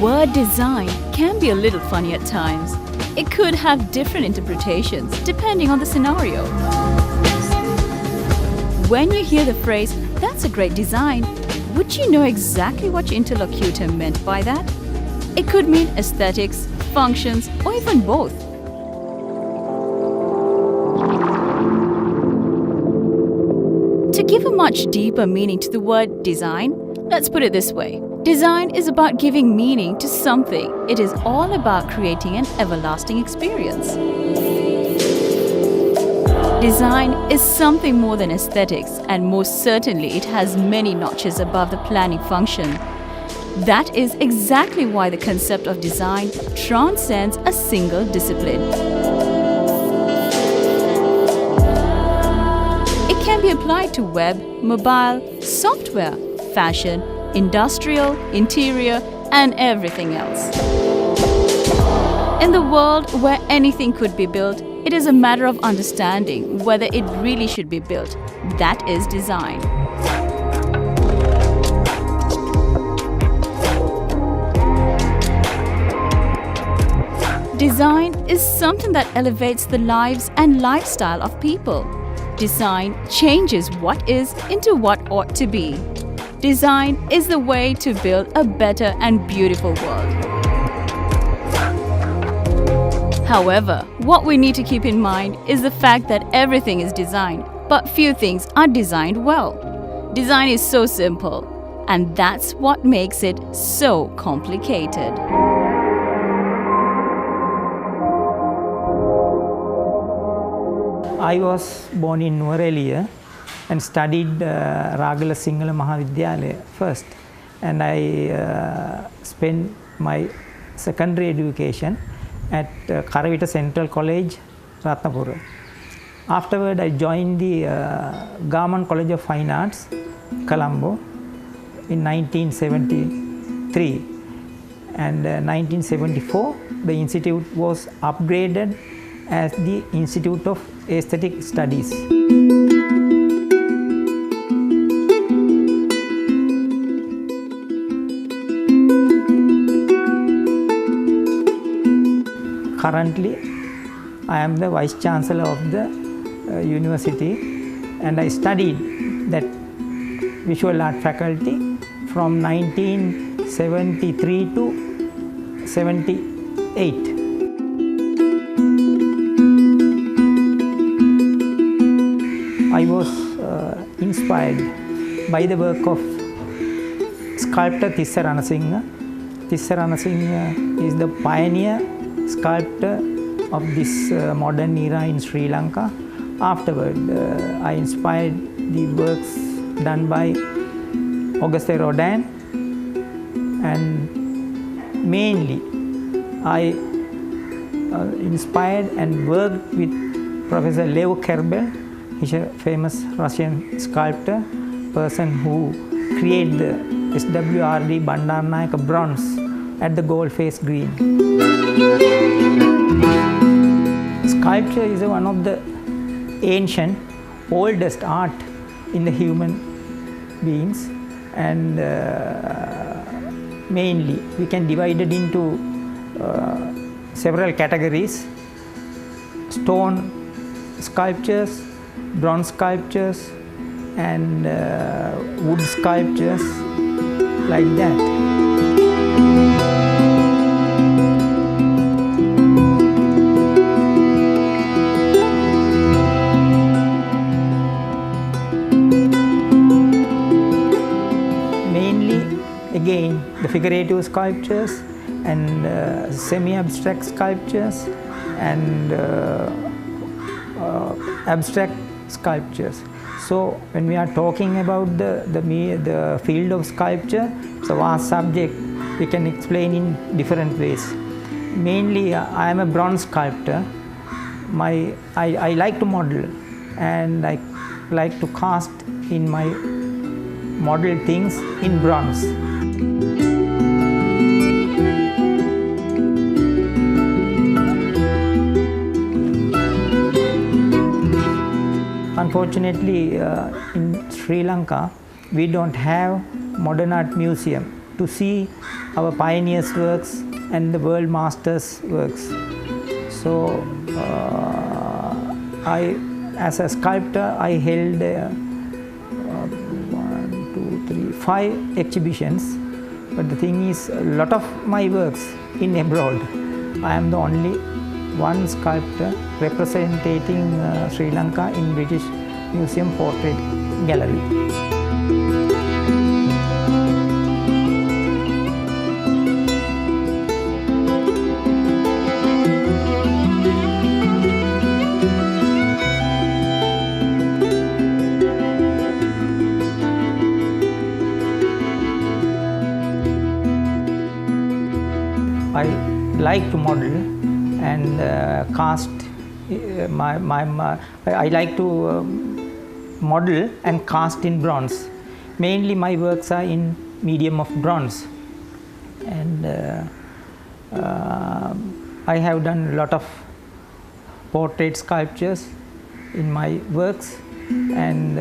word design can be a little funny at times. It could have different interpretations depending on the scenario. When you hear the phrase, "That's a great design," would you know exactly what your interlocutor meant by that? It could mean aesthetics, functions, or even both. To give a much deeper meaning to the word design, let's put it this way. Design is about giving meaning to something. It is all about creating an everlasting experience. Design is something more than aesthetics, and most certainly it has many notches above the planning function. That is exactly why the concept of design transcends a single discipline. It can be applied to web, mobile, software, fashion, industrial, interior, and everything else. In the world where anything could be built, it is a matter of understanding whether it really should be built. That is design. Design is something that elevates the lives and lifestyle of people. Design changes what is into what ought to be. Design is the way to build a better and beautiful world. However, what we need to keep in mind is the fact that everything is designed, but few things are designed well. Design is so simple, and that's what makes it so complicated. I was born in Nuwara and studied Ragala Sinhala Mahavidyalaya first, and I spent my secondary education at Karavita Central College, Ratnapura. Afterward, I joined the Government College of Fine Arts, Colombo, in 1973. And 1974, the institute was upgraded as the Institute of Aesthetic Studies. Currently, I am the Vice Chancellor of the university, and I studied that visual art faculty from 1973 to 78. I was inspired by the work of sculptor Tissa Ranasinghe. Tissa Ranasinghe is the pioneer sculptor of this modern era in Sri Lanka. Afterward, I inspired the works done by Auguste Rodin, and mainly I inspired and worked with Professor Leo Kerbel. He's a famous Russian sculptor, person who created the SWRD Bandaranaike bronze at the Goldface Green. Sculpture is one of the ancient, oldest art in the human beings, and mainly we can divide it into several categories: stone sculptures, bronze sculptures, and wood sculptures, like that. Mainly, again, the figurative sculptures and semi-abstract sculptures and abstract sculptures. So when we are talking about the field of sculpture, it's a vast subject. We can explain in different ways. Mainly, I am a bronze sculptor. I like to model, and I like to cast in my model things in bronze. Unfortunately, in Sri Lanka, we don't have modern art museum to see our pioneers' works and the world masters' works. So as a sculptor, I held 5 exhibitions, but the thing is, a lot of my works in abroad. I am the only one sculptor representing Sri Lanka in British Museum Portrait Gallery. I like to model and cast. I like to model and cast in bronze. Mainly, my works are in medium of bronze, and I have done a lot of portrait sculptures in my works, and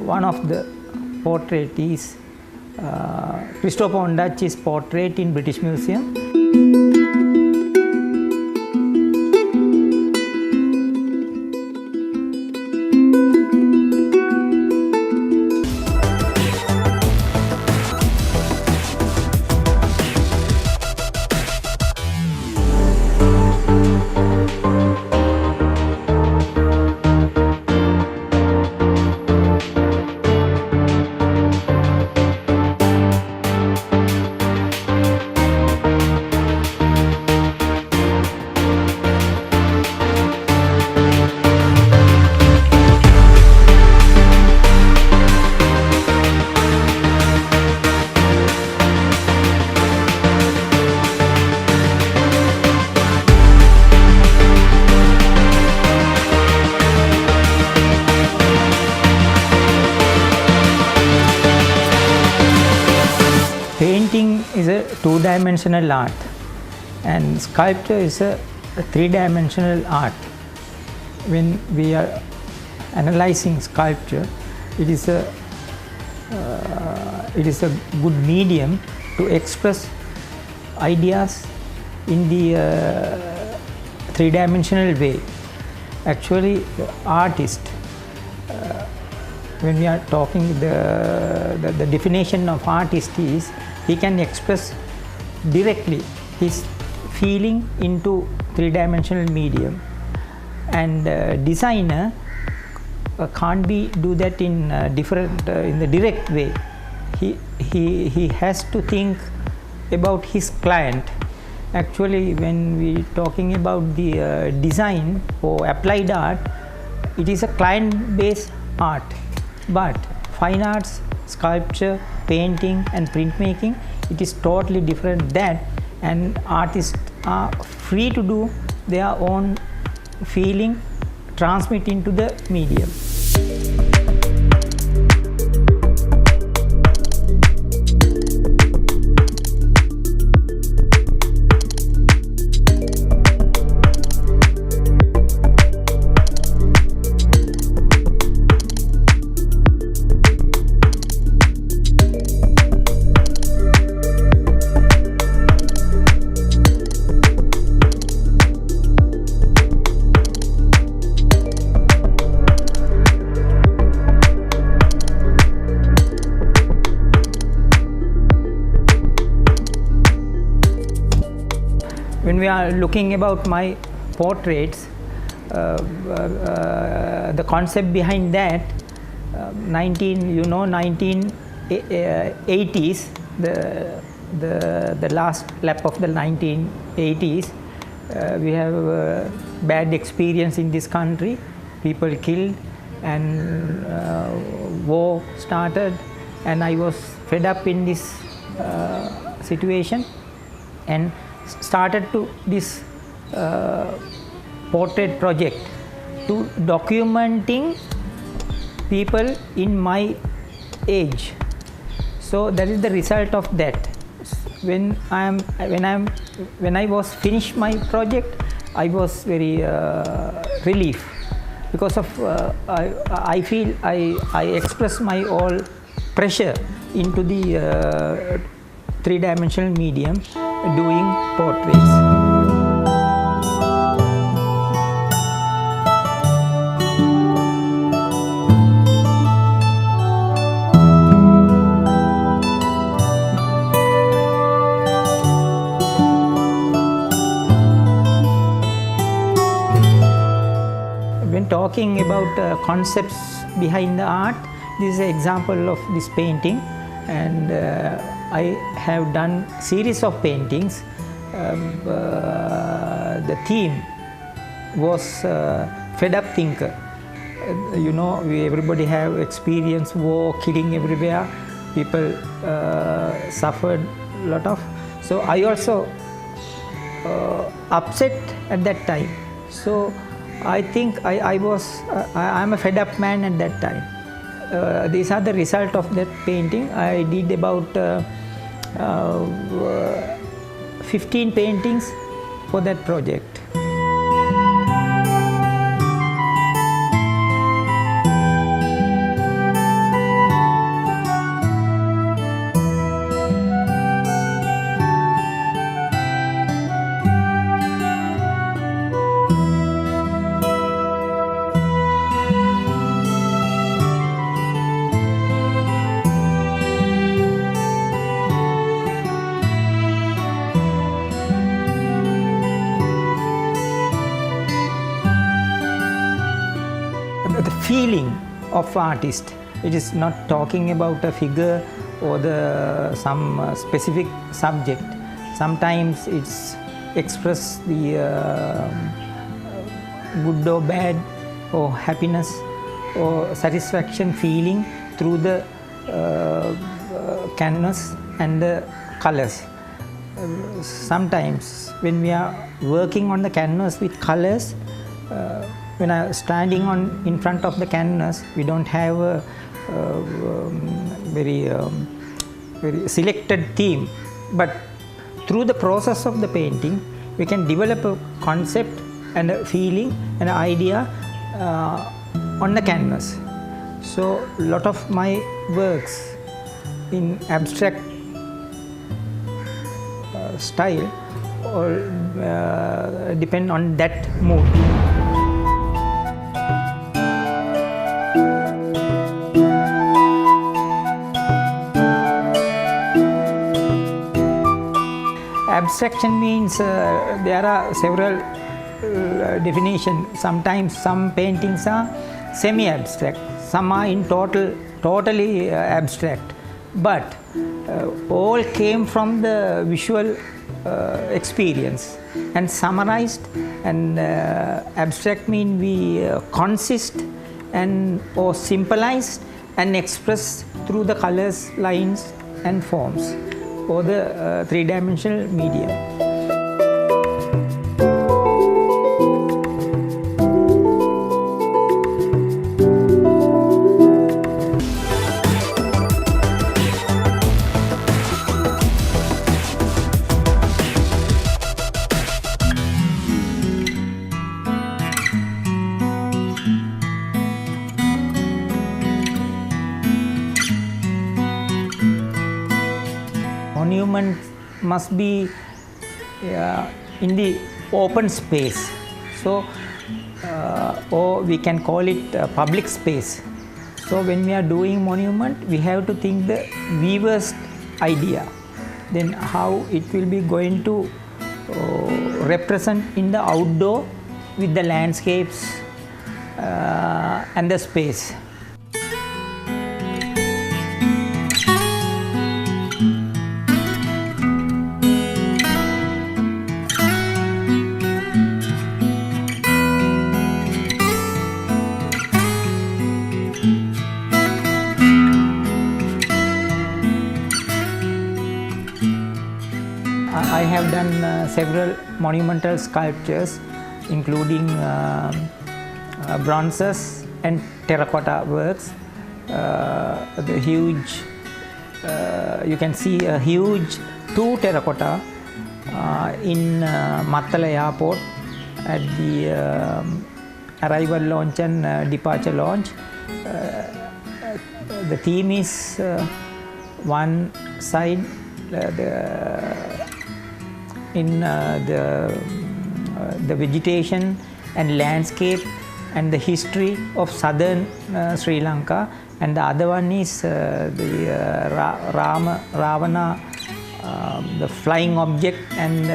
one of the portrait is Christopher Ondaatje's portrait in British Museum. Painting is a two-dimensional art, and sculpture is a three-dimensional art. When we are analyzing sculpture, it is a good medium to express ideas in the three-dimensional way. Actually, the artist, when we are talking, the definition of artist is he can express directly his feeling into three-dimensional medium, and designer can't do that in in the direct way. He has to think about his client. Actually, when we talking about the design or applied art, it is a client-based art. But fine arts, sculpture, painting and printmaking, it is totally different that, and artists are free to do their own feeling, transmit into the medium. When we are looking about my portraits, the concept behind that, 1980s, the last lap of the 1980s, we have a bad experience in this country. People killed and war started, and I was fed up in this situation and started to this portrait project to documenting people in my age. So that is the result of that. When I was finished my project, I was very relief, because of I feel I express my all pressure into the three-dimensional medium doing portraits. When talking about concepts behind the art, this is an example of this painting, and I have done series of paintings. The theme was fed up thinker. Everybody have experienced war, killing everywhere. People suffered a lot of. So I also upset at that time. So I think I'm a fed up man at that time. These are the result of that painting. I did about 15 paintings for that project. The feeling of artist, it is not talking about a figure or some specific subject. Sometimes it's express the good or bad, or happiness or satisfaction feeling through the canvas and the colors. Sometimes when we are working on the canvas with colors, when I am standing in front of the canvas, we don't have a very selected theme, but through the process of the painting, we can develop a concept and a feeling and an idea on the canvas. So a lot of my works in abstract style or depend on that mood. Abstraction means there are several definitions. Sometimes some paintings are semi-abstract, some are in totally abstract, but all came from the visual experience and summarized. And abstract means we consist and or symbolized and expressed through the colors, lines and forms or the three-dimensional medium. Monument must be in the open space, so or we can call it public space. So when we are doing monument, we have to think the viewer's idea, then how it will be going to represent in the outdoor with the landscapes and the space. I have done several monumental sculptures, including bronzes and terracotta works. The huge, you can see a huge 2 terracotta in Mattala Airport at the arrival launch and departure launch. the theme is one side the vegetation and landscape and the history of southern Sri Lanka, and the other one is Ravana, the flying object, and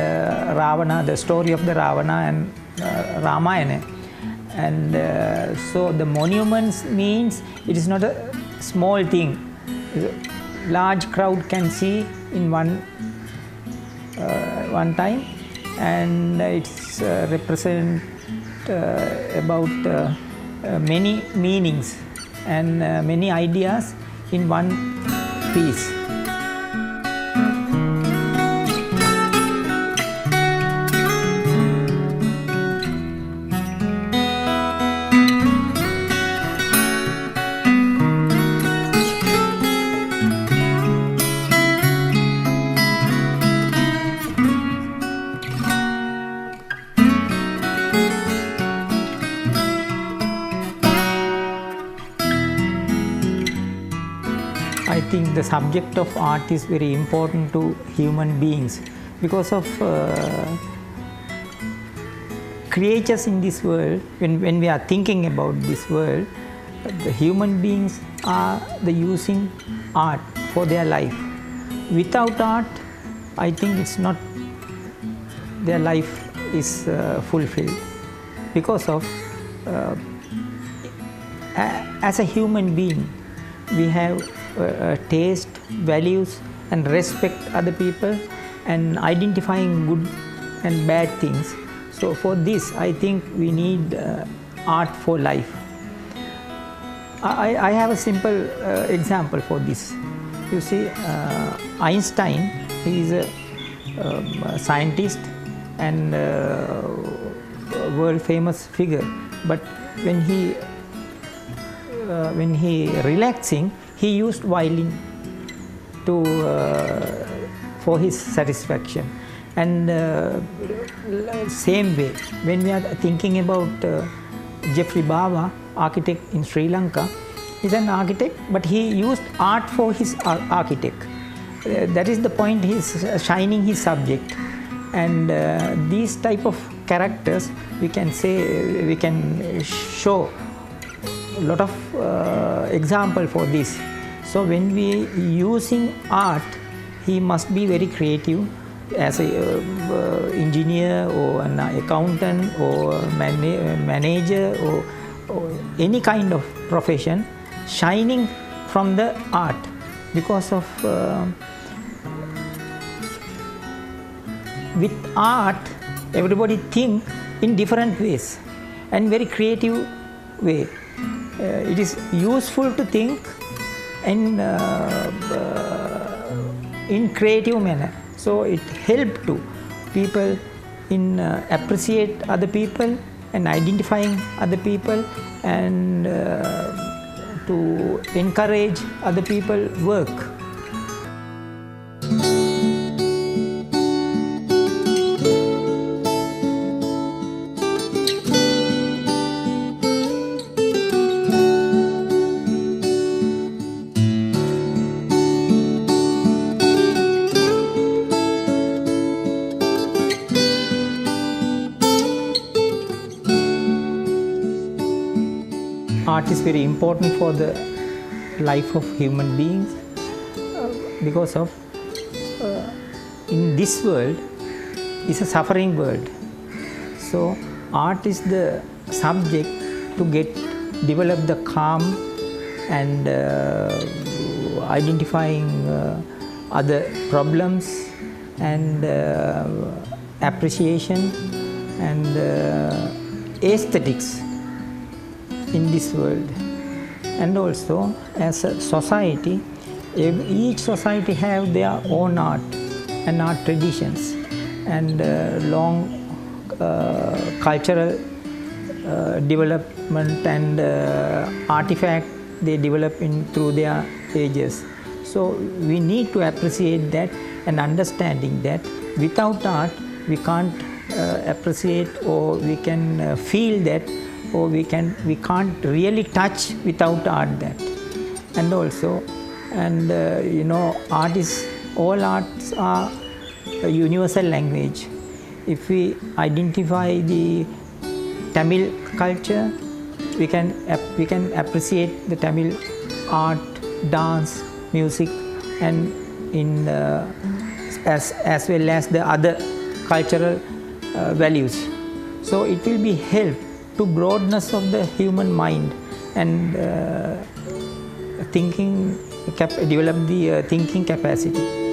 Ravana, the story of the Ravana and Ramayana. And so the monuments means it is not a small thing. Large crowd can see in one time, and it's represent about many meanings and many ideas in one piece. I think the subject of art is very important to human beings because of creatures in this world. When we are thinking about this world, the human beings are using art for their life. Without art, I think it's not, their life is fulfilled because of as a human being we have taste, values, and respect other people, and identifying good and bad things. So for this, I think we need art for life. I have a simple example for this. You see, Einstein, he is a scientist and world famous figure, but when he relaxing, he used violin to for his satisfaction. And same way, when we are thinking about Geoffrey Bawa, architect in Sri Lanka, he's an architect, but he used art for his architect. That is the point, he's shining his subject. And these type of characters, we can say, we can show a lot of example for this. So when we using art, he must be very creative as a engineer or an accountant or manager or any kind of profession, shining from the art because of with art everybody think in different ways and very creative way. It is useful to think in creative manner, so it help to people in appreciate other people and identifying other people, and to encourage other people work. Art is very important for the life of human beings because of in this world is a suffering world. So art is the subject to develop the calm and identifying other problems and appreciation and aesthetics in this world. And also as a society, each society have their own art and art traditions and long cultural development and artifact they develop through their ages. So we need to appreciate that and understanding that without art we can't appreciate, or we can feel that, or we can't really touch without art that. and also, and all arts are a universal language. If we identify the Tamil culture, we can appreciate the Tamil art, dance, music, and as well as the other cultural values. So it will be help to broadness of the human mind and develop the thinking capacity.